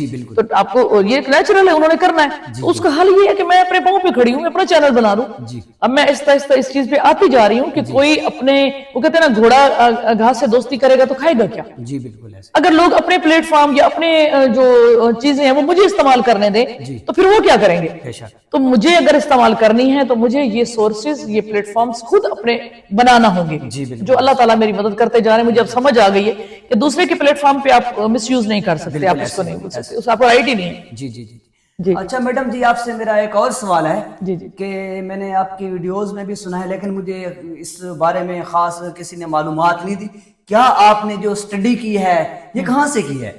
جی بالکل تو آپ کو یہ نیچرل ہے، انہوں نے کرنا ہے. تو اس کا حل یہ ہے کہ میں اپنے پاؤں پہ کھڑی ہوں، میں اپنا چینل بنا لوں. جی اب میں آہستہ آہستہ اس چیز پہ آتی جا رہی ہوں کہ کوئی اپنے، وہ کہتے ہیں نا گھوڑا گھاس سے دوستی کرے گا تو کھائے گا کیا. جی بالکل ایسے اگر لوگ اپنے پلیٹ فارم یا اپنے جو چیزیں ہیں وہ مجھے استعمال کرنے دیں تو پھر وہ کیا کریں گے. بے شک تو مجھے اگر استعمال کرنی ہے تو مجھے یہ سورسز، یہ پلیٹ فارمز خود اپنے بنانا ہوں گے. جی بالکل جو اللہ تعالیٰ میری مدد کرتے جا رہے ہیں. مجھے اب سمجھ آ گئی ہے کہ دوسرے کے پلیٹ فارم پہ آپ مس یوز نہیں کر سکتے، آپ اس کو نہیں بول سکتے، اس آپ کو رائٹ ہی نہیں ہے. جی جی جی جی. اچھا میڈم جی، آپ سے میرا ایک اور سوال ہے جی جی کہ میں نے آپ کی ویڈیوز میں بھی سنا ہے لیکن مجھے اس بارے میں خاص کسی نے معلومات نہیں دی. کیا آپ نے جو اسٹڈی کی ہے یہ کہاں سے کی ہے؟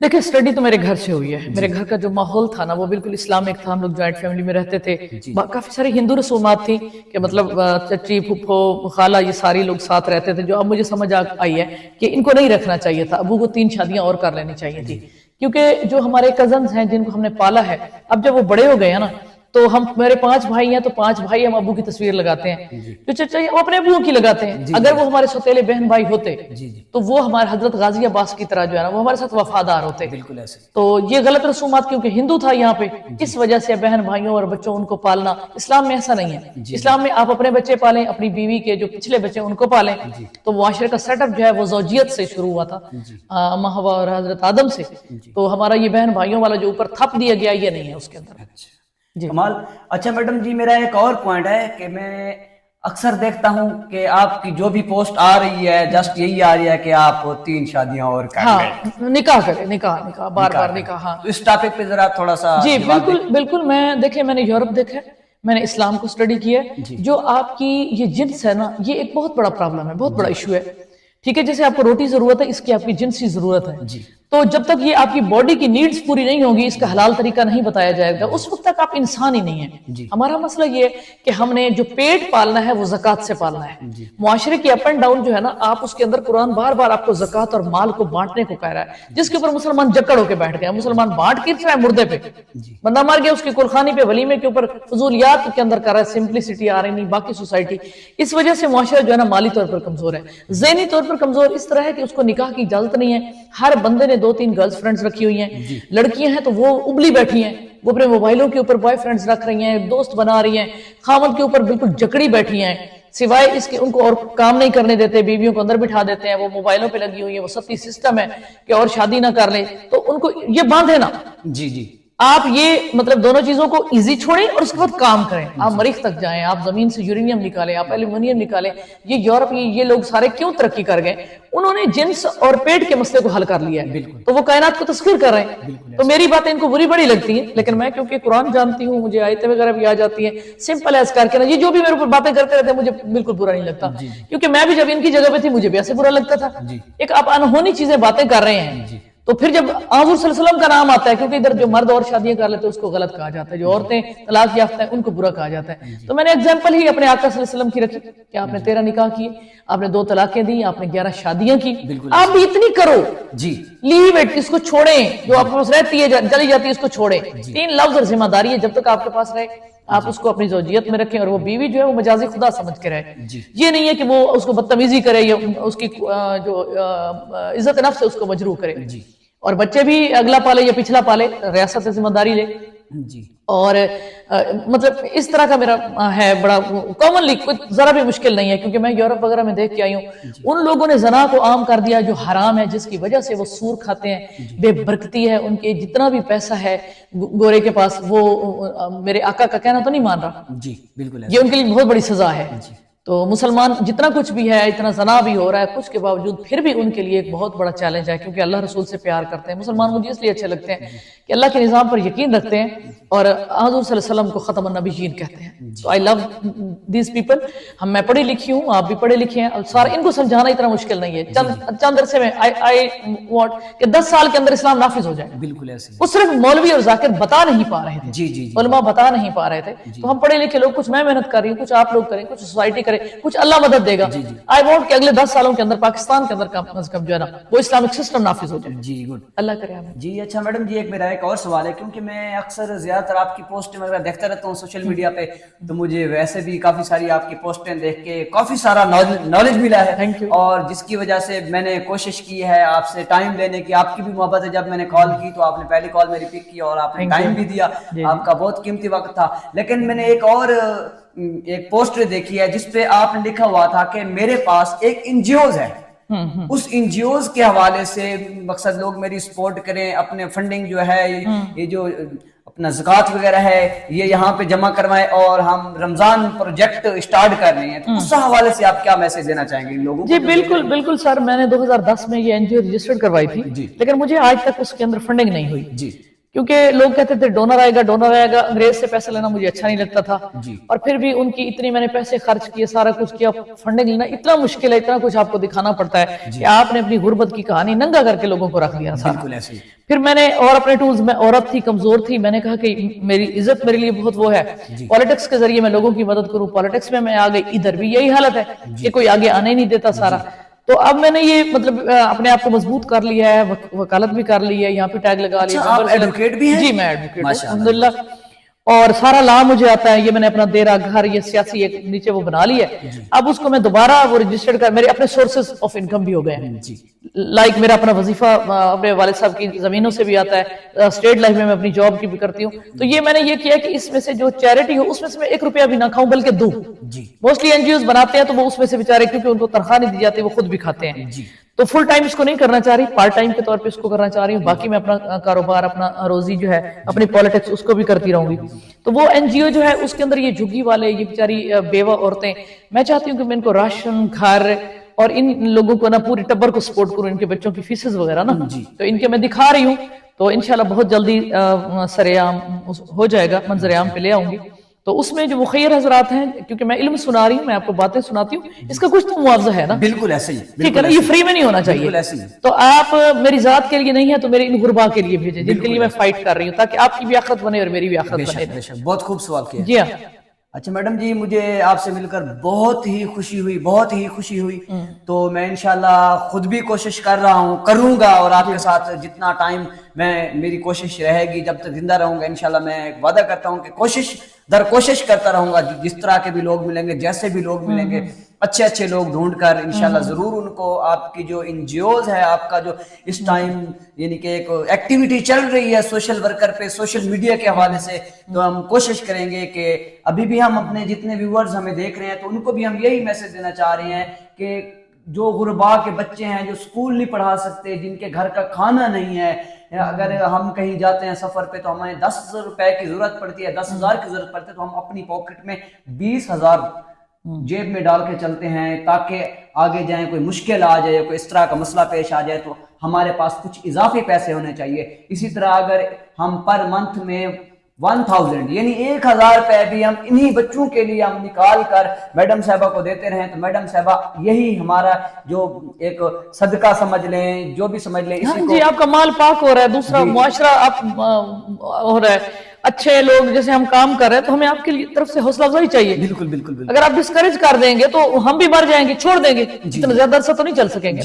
دیکھیں اسٹڈی تو میرے گھر سے ہوئی ہے. میرے گھر کا جو ماحول تھا نا وہ بالکل اسلامک تھا. ہم لوگ جوائنٹ فیملی میں رہتے تھے. کافی ساری ہندو رسومات تھی کہ مطلب چچی پھپھو خالہ یہ ساری لوگ ساتھ رہتے تھے. جو اب مجھے سمجھ آئی ہے کہ ان کو نہیں رکھنا چاہیے تھا. ابو کو 3 شادیاں اور کر لینی چاہیے تھی، کیونکہ جو ہمارے کزنز ہیں جن کو ہم نے پالا ہے، اب جب وہ بڑے ہو گئے ہیں نا تو ہم، میرے 5 بھائی ہیں تو 5 بھائی ہم ابو کی تصویر لگاتے ہیں. جو چچا وہ اپنے ابو کی لگاتے ہیں. اگر وہ ہمارے سوتیلے بہن بھائی ہوتے تو وہ ہمارے حضرت غازی عباس کی طرح جو ہے نا وہ ہمارے ساتھ وفادار ہوتے. بالکل ایسے تو یہ غلط رسومات کیونکہ ہندو تھا یہاں پہ، اس وجہ سے بہن بھائیوں اور بچوں ان کو پالنا اسلام میں ایسا نہیں ہے. اسلام میں آپ اپنے بچے پالیں، اپنی بیوی کے جو پچھلے بچے ان کو پالیں. تو معاشرے کا سیٹ اپ جو ہے وہ زوجیت سے شروع ہوا تھا، اماں حوا اور حضرت آدم سے. تو ہمارا یہ بہن بھائیوں والا جو اوپر تھپ دیا گیا یہ نہیں ہے اس کے اندر. جی کمال. اچھا میڈم جی، میرا ایک اور پوائنٹ ہے کہ میں اکثر دیکھتا ہوں کہ آپ کی جو بھی پوسٹ آ رہی ہے جسٹ یہی آ رہی ہے کہ آپ 3 شادیاں اور کر لیں. ہاں، نکاح کرے، نکاح بار بار نکاح. ہاں تو اس ٹاپک پہ ذرا تھوڑا سا جی جواب بالکل بالکل. میں نے یورپ دیکھا ہے، میں نے اسلام کو اسٹڈی کیا ہے. جو آپ کی یہ جنس ہے نا یہ ایک بہت بڑا پرابلم ہے، بہت بڑا ایشو ہے. ٹھیک ہے، جیسے آپ کو روٹی ضرورت ہے، اس کی آپ کی جنسی ضرورت ہے. تو جب تک یہ آپ کی باڈی کی نیڈز پوری نہیں ہوگی، اس کا حلال طریقہ نہیں بتایا جائے گا، اس وقت تک آپ انسان ہی نہیں ہیں. ہمارا مسئلہ یہ ہے کہ ہم نے جو پیٹ پالنا ہے وہ زکوٰۃ سے پالنا ہے. معاشرے کی اپ اینڈ ڈاؤن جو ہے نا، آپ اس کے اندر قرآن بار بار آپ کو زکوٰۃ اور مال کو بانٹنے کو کہہ رہا ہے، جس کے اوپر مسلمان جکڑ ہو کے بیٹھ گئے. مسلمان بانٹ کے رہا ہے مردے پہ، بندہ مر گیا اس کی قرخانی پہ ولیمے کے اوپر فضولیات کے اندر کر رہا ہے. سمپلسٹی آ رہی نہیں باقی سوسائٹی. اس وجہ سے معاشرہ جو ہے نا مالی طور پر کمزور ہے، ذہنی طور پر کمزور اس طرح ہے کہ اس کو نکاح کی اجازت نہیں ہے. ہر بندے نے 2-3 گرل فرینڈز رکھی ہوئی ہیں. لڑکیاں ہیں تو وہ ابلی بیٹھی ہیں، وہ اپنے موبائلوں کے اوپر بوائے فرینڈز رکھ رہی ہیں، دوست بنا رہی ہیں. خامد کے اوپر بالکل جکڑی بیٹھی ہیں، سوائے اس کے ان کو اور کام نہیں کرنے دیتے. بیویوں کو اندر بٹھا دیتے ہیں، وہ موبائلوں پہ لگی ہوئی ہیں. وہ ستی سسٹم ہے کہ اور شادی نہ کر لیں تو ان کو یہ باندھے نا. جی آپ یہ مطلب دونوں چیزوں کو ایزی چھوڑیں اور اس کے بعد کام کریں. آپ مریخ تک جائیں، آپ زمین سے یورینیم نکالیں، آپ ایلومینیم نکالیں. یہ یورپ یہ لوگ سارے کیوں ترقی کر گئے؟ انہوں نے جنس اور پیٹ کے مسئلے کو حل کر لیا ہے، تو وہ کائنات کو تسخیر کر رہے ہیں. تو میری باتیں ان کو بری بڑی لگتی ہیں، لیکن میں کیونکہ قرآن جانتی ہوں، مجھے آیتیں وغیرہ بھی آ جاتی ہیں، سمپل ایز کر کے نا یہ جو بھی میرے اوپر باتیں کرتے رہتے ہیں مجھے بالکل برا نہیں لگتا، کیونکہ میں بھی جب ان کی جگہ پہ تھی مجھے بھی ایسے برا لگتا تھا. ایک آپ انہونی چیزیں باتیں کر رہے ہیں تو پھر جب حضور صلی اللہ علیہ وسلم کا نام آتا ہے، کیونکہ ادھر جو مرد اور شادیاں کر لیتے ہیں اس کو غلط کہا جاتا ہے، جو عورتیں طلاق یافتہ ہیں ان کو برا کہا جاتا ہے. تو میں نے ایگزامپل ہی اپنے آقا صلی اللہ علیہ وسلم کی رکھی کہ آپ نے 13 نکاح کیے، آپ نے 2 طلاقیں دی، آپ نے 11 شادیاں کی. آپ بھی اتنی کرو، لیو اٹ، اس کو چھوڑیں. جو آپ کے پاس رہتی ہے چلی جاتی ہے اس کو چھوڑیں. 3 لفظ اور ذمہ داری ہے، جب تک آپ کے پاس رہے آپ اس کو اپنی زوجیت میں رکھیں. اور وہ بیوی جو ہے وہ مجازی خدا سمجھ کے رہے. یہ نہیں ہے کہ وہ اس کو بدتمیزی کرے یا اس کی جو عزت نفس ہے اس کو مجروح کرے. اور بچے بھی اگلا پالے یا پچھلا پالے، ریاست ذمہ داری لے. اور مطلب اس طرح کا میرا ہے بڑا کامنلی، کوئی ذرا بھی مشکل نہیں ہے، کیونکہ میں یورپ وغیرہ میں دیکھ کے آئی ہوں. ان لوگوں نے زنا کو عام کر دیا جو حرام ہے، جس کی وجہ سے وہ سور کھاتے ہیں، بے برکتی ہے ان کے. جتنا بھی پیسہ ہے گورے کے پاس وہ میرے آقا کا کہنا تو نہیں مان رہا، یہ ان کے لیے بہت بڑی سزا ہے. تو مسلمان جتنا کچھ بھی ہے، اتنا زنا بھی ہو رہا ہے، کچھ کے باوجود پھر بھی ان کے لیے ایک بہت بڑا چیلنج ہے، کیونکہ اللہ رسول سے پیار کرتے ہیں. مسلمان مجھے اس لیے اچھے لگتے ہیں کہ اللہ کے نظام پر یقین رکھتے ہیں اور حضور صلی اللہ علیہ وسلم کو ختم النبیین کہتے ہیں. تو I love these people. میں پڑھی لکھی ہوں، آپ بھی پڑھے لکھے ہیں، سارے ان کو سمجھانا اتنا مشکل نہیں ہے. چند عرصے میں I want کہ 10 سال کے اندر اسلام نافذ ہو جائے. بالکل ایسے وہ صرف مولوی اور ذاکر بتا نہیں پا رہے تھے، علماء بتا نہیں پا رہے تھے. تو ہم پڑھے لکھے لوگ، کچھ میں محنت کر رہی ہوں، کچھ آپ لوگ کریں، کچھ سوسائٹی کرے. کرے, کچھ اللہ مدد دے گا. آئی وانٹ کہ اگلے 10 سالوں کے اندر پاکستان کے اندر کم از کم جو ہے نا وہ اسلامک سسٹم نافذ ہو جائے. جی گڈ. اللہ کرے آمین. جی اچھا میڈم جی ایک میرا ایک اور سوال ہے, کیونکہ میں اکثر زیادہ تر آپ کی پوسٹیں وغیرہ دیکھتا رہتا ہوں سوشل میڈیا پہ, تو مجھے ویسے بھی کافی ساری آپ کی پوسٹیں دیکھ کے کافی سارا نالج ملا ہے, اور جس کی وجہ سے میں نے کوشش کی ہے آپ سے ٹائم لینے کی. آپ کی بھی محبت ہے, جب میں نے کال کی تو آپ نے پہلی کال میری پک کی اور آپ نے ٹائم بھی دیا, آپ کا بہت قیمتی وقت تھا. لیکن میں نے ایک اور ایک پوسٹ دیکھی ہے جس پہ آپ نے لکھا ہوا تھا کہ میرے پاس ایک این جی اوز ہے, اس این جی اوز کے حوالے سے مقصد لوگ میری سپورٹ کریں, اپنے فنڈنگ جو ہے یہ جو اپنا زکوٰۃ وغیرہ ہے یہ یہاں پہ جمع کروائیں, اور ہم رمضان پروجیکٹ اسٹارٹ کر رہے ہیں. تو اس حوالے سے آپ کیا میسج دینا چاہیں گے ان لوگوں کو؟ جی بالکل بالکل سر, میں نے 2010 میں یہ این جی او رجسٹرڈ کروائی تھی, لیکن مجھے آج تک اس کے اندر فنڈنگ نہیں ہوئی. جی کیونکہ لوگ کہتے تھے ڈونر آئے گا ڈونر آئے گا, انگریز سے پیسہ لینا مجھے اچھا نہیں لگتا تھا. اور پھر بھی ان کی اتنی میں نے پیسے خرچ کیے, سارا کچھ کیا, فنڈنگ لینا اتنا مشکل ہے, اتنا کچھ آپ کو دکھانا پڑتا ہے کہ آپ نے اپنی غربت کی کہانی ننگا کر کے لوگوں کو رکھ دیا. بالکل ایسے ہی. پھر میں نے اور اپنے ٹولز, میں عورت تھی, کمزور تھی, میں نے کہا کہ میری عزت میرے لیے بہت وہ ہے, پالیٹکس کے ذریعے میں لوگوں کی مدد کروں. پالیٹکس میں آ گئی, ادھر بھی یہی حالت ہے کہ کوئی آگے آنے نہیں دیتا سارا. تو اب میں نے یہ مطلب اپنے آپ کو مضبوط کر لیا ہے, وکالت بھی کر لی ہے, یہاں پہ ٹیگ لگا لیا. آپ ایڈوکیٹ بھی ہیں؟ جی میں ایڈوکیٹ ہوں الحمدللہ, اور سارا لا مجھے آتا ہے. یہ میں نے اپنا دیرا گھر یہ سیاسی ایک نیچے وہ بنا لی ہے. اب اس کو میں دوبارہ وہ رجسٹرڈ کر, میرے اپنے سورسز آف انکم بھی ہو گئے ہیں. لائک میرا اپنا وظیفہ اپنے والد صاحب کی زمینوں سے بھی آتا ہے, اسٹیٹ لائف میں اپنی جاب کی بھی کرتی ہوں. تو یہ میں نے یہ کیا کہ اس میں سے جو چیریٹی ہو اس میں سے میں 1 روپیہ بھی نہ کھاؤں بلکہ دوں. موسٹلی این جی اوز بناتے ہیں تو وہ اس میں سے بیچارے, کیونکہ ان کو تنخواہ نہیں دی جاتی, وہ خود بھی کھاتے ہیں. تو فل ٹائم اس کو نہیں کرنا چاہ رہی, پارٹ ٹائم کے طور پہ اس کو کرنا چاہ رہی ہوں. باقی میں اپنا کاروبار, اپنا روزی جو ہے, اپنی پالیٹکس اس کو بھی کرتی رہوں گی. تو وہ این جی او جو ہے اس کے اندر یہ جھگی والے, یہ بیچاری بیوہ عورتیں, میں چاہتی ہوں کہ میں ان کو راشن, گھر, اور ان لوگوں کو نا پوری ٹبر کو سپورٹ کروں, ان کے بچوں کی فیسز وغیرہ نا, تو ان کے میں دکھا رہی ہوں. تو انشاءاللہ بہت جلدی سرعام ہو جائے گا, منظر عام پہ لے آؤں گی. تو اس میں جو مخیر حضرات ہیں, کیونکہ میں علم سنا رہی ہوں, میں آپ کو باتیں سناتی ہوں, اس کا کچھ تو معاوضہ ہے نا. بالکل ایسے ہی, ٹھیک ہے نا, یہ فری میں نہیں ہونا چاہیے. تو آپ میری ذات کے لیے نہیں ہے تو میرے ان غربا کے لیے بھیجیں جن کے لیے میں فائٹ کر رہی ہوں, تاکہ آپ کی بھی آخرت بنے اور میری بھی آخرت بنے. بہت خوب سوال کیا. جی ہاں. اچھا میڈم جی, مجھے آپ سے مل کر بہت ہی خوشی ہوئی, بہت ہی خوشی ہوئی. تو میں انشاءاللہ خود بھی کوشش کر رہا ہوں, کروں گا, اور آپ کے ساتھ جتنا ٹائم میں میری کوشش رہے گی, جب تک زندہ رہوں گا انشاءاللہ میں وعدہ کرتا ہوں کہ کوشش در کوشش کرتا رہوں گا. جس طرح کے بھی لوگ ملیں گے, جیسے بھی لوگ ملیں گے, اچھے اچھے لوگ ڈھونڈ کر انشاءاللہ ضرور ان کو آپ کی جو این جی اوز ہے, آپ کا جو اس ٹائم یعنی کہ ایک ایکٹیویٹی چل رہی ہے سوشل ورکر پہ, سوشل میڈیا کے حوالے سے, تو ہم کوشش کریں گے کہ ابھی بھی ہم اپنے جتنے ویورز ہمیں دیکھ رہے ہیں تو ان کو بھی ہم یہی میسج دینا چاہ رہے ہیں کہ جو غربا کے بچے ہیں, جو اسکول نہیں پڑھا سکتے, جن کے گھر کا کھانا نہیں ہے, اگر ہم کہیں جاتے ہیں سفر پہ تو ہمیں 10,000 روپے کی ضرورت پڑتی ہے, 10,000 کی ضرورت پڑتی ہے, تو ہم اپنی پاکٹ میں 20,000 جیب میں ڈال کے چلتے ہیں, تاکہ آگے جائیں کوئی مشکل آ جائے, کوئی اس طرح کا مسئلہ پیش آ جائے تو ہمارے پاس کچھ اضافی پیسے ہونے چاہیے. اسی طرح اگر ہم پر منتھ میں 1000 یعنی 1000 روپے بھی ہم انہی بچوں کے لیے ہم نکال کر میڈم صاحبہ کو دیتے رہیں, تو میڈم صاحبہ یہی ہمارا جو ایک صدقہ سمجھ لیں, جو بھی سمجھ لیں, اسی کو جی آپ کا مال پاک ہو رہا ہے, دوسرا معاشرہ آپ ہو رہا ہے, اچھے لوگ جیسے ہم کام کر رہے ہیں, تو ہمیں آپ کی طرف سے حوصلہ افزائی چاہیے. بالکل بالکل بالکل. اگر آپ ڈسکریج کر دیں گے تو ہم بھی مر جائیں گے, چھوڑ دیں گے, اتنا زیادہ عرصہ تو نہیں چل سکیں گے.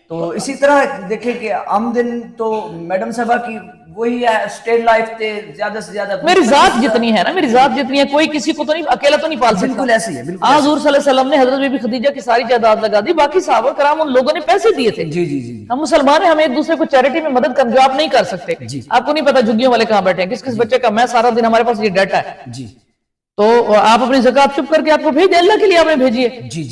تو اسی طرح دیکھیں کہ آمدن تو میڈم صاحبہ کی وہی ہے, اسٹیٹ لائف تے زیادہ سے زیادہ میری ذات جتنی ہے نا, میری ذات جتنی ہے, کوئی کسی کو تو نہیں, اکیلا تو نہیں پال سکتا. بالکل ایسے ہی ہے. بالکل حضور صلی اللہ علیہ وسلم نے حضرت بی بی خدیجہ کی ساری جائیداد لگا دی, باقی صحابہ کرام ان لوگوں نے پیسے دیے تھے. جی جی جی. ہم مسلمان ہیں, ہم ایک دوسرے کو چیریٹی میں مدد کر, جو آپ نہیں کر سکتے. آپ کو نہیں پتا جھگیوں والے کہاں بیٹھے ہیں, کس کس بچے کا, میں سارا دن ہمارے پاس یہ ڈیٹا ہے. جی. تو آپ اپنی زکات چپ کر کے آپ کو بھیج دیں, اللہ کے لیے آپ نے بھیجیے.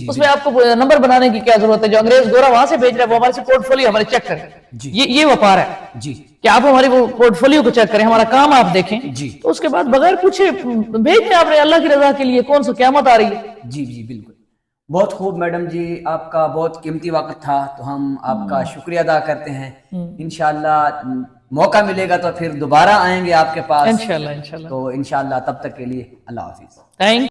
اس میں آپ کو نمبر بنانے کی کیا ضرورت ہے, جو انگریز گورا وہاں سے بھیج رہا ہے وہ ہمارے سے پورٹ فولیو ہمارے چیک کریں. یہ وپار ہے جی, کہ آپ ہماری وہ پورٹ فولیو کو چیک کریں, ہمارا کام آپ دیکھیں, تو اس کے بعد بغیر پوچھے بھیج دیں آپ نے, اللہ کی رضا کے لیے. کون سا قیامت آ رہی ہے. جی جی بالکل. بہت خوب میڈم جی, آپ کا بہت قیمتی وقت تھا, تو ہم آپ کا شکریہ ادا کرتے ہیں. انشاءاللہ موقع ملے گا تو پھر دوبارہ آئیں گے آپ کے پاس انشاءاللہ. تو انشاءاللہ تب تک کے لیے اللہ حافظ. تھینک